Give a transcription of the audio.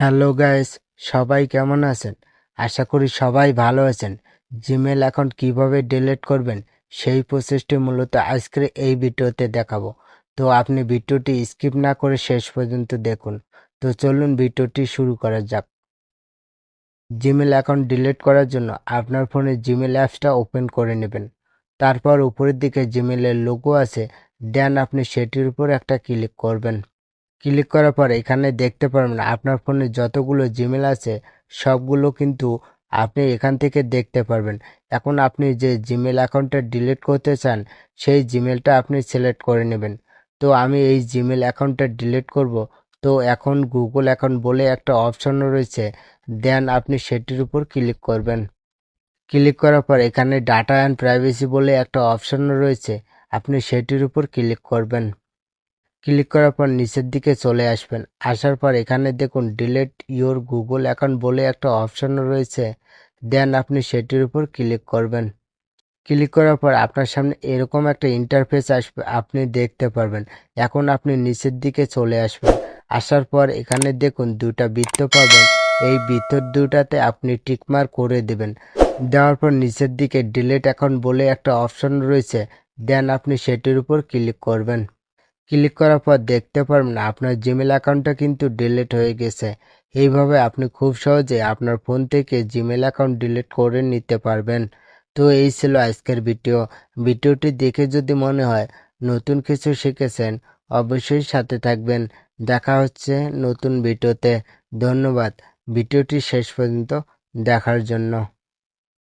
Hello guys, সবাই কেমন আছেন? আশা করি সবাই ভালো আছেন। জিমেল অ্যাকাউন্ট কিভাবে ডিলিট করবেন সেই প্রসেসটি মূলত আজকের এই ভিডিওতে দেখাবো। তো আপনি ভিডিওটি স্কিপ না করে শেষ পর্যন্ত দেখুন। তো চলুন ভিডিওটি শুরু করা যাক। জিমেল অ্যাকাউন্ট ডিলিট করার জন্য আপনার ফোনে জিমেল অ্যাপসটা ওপেন করে নেবেন। তারপর উপরের দিকে জিমেলের লোগো আছে, দেন আপনি সেটির উপর একটা ক্লিক করবেন। ক্লিক করার পর এখানে দেখতে পারবেন আপনার ফোনে যতগুলো জিমেল আছে সবগুলো কিন্তু আপনি এখান থেকে দেখতে পারবেন। এখন আপনি যে জিমেল অ্যাকাউন্টটা ডিলিট করতে চান সেই জিমেলটা আপনি সিলেক্ট করে নেবেন। তো আমি এই জিমেল অ্যাকাউন্টটা ডিলিট করব। তো এখন গুগল অ্যাকাউন্ট বলে একটা অপশন রয়েছে, দেন আপনি সেটির উপর ক্লিক করবেন। ক্লিক করার পর এখানে ডাটা অ্যান্ড প্রাইভেসি বলে একটা অপশন রয়েছে, আপনি সেটির উপর ক্লিক করবেন। ক্লিক করার পর নিচের দিকে চলে আসবেন। আসার পর এখানে দেখুন ডিলিট ইওর গুগল অ্যাকাউন্ট বলে একটা অপশন রয়েছে, দেন আপনি সেটির উপর ক্লিক করবেন। ক্লিক করার পর আপনার সামনে এরকম একটা ইন্টারফেস আসবে, আপনি দেখতে পারবেন। এখন আপনি নিচের দিকে চলে আসবেন। আসার পর এখানে দেখুন দুটা বৃত্ত পাবেন, এই বৃত্ত দুটাতে আপনি টিকমার্ক করে দেবেন। দেওয়ার পর নিচের দিকে ডিলিট অ্যাকাউন্ট বলে একটা অপশন রয়েছে, দেন আপনি সেটির উপর ক্লিক করবেন। ক্লিক করার পর দেখতে পারবেন আপনার জিমেল অ্যাকাউন্টটা কিন্তু ডিলিট হয়ে গেছে। এইভাবে আপনি খুব সহজে আপনার ফোন থেকে জিমেল অ্যাকাউন্ট ডিলিট করে নিতে পারবেন। তো এই ছিল আজকের ভিডিওটি দেখে যদি মনে হয় নতুন কিছু শিখেছেন, অবশ্যই সাথে থাকবেন। দেখা হচ্ছে নতুন ভিডিওতে। ধন্যবাদ ভিডিওটি শেষ পর্যন্ত দেখার জন্য।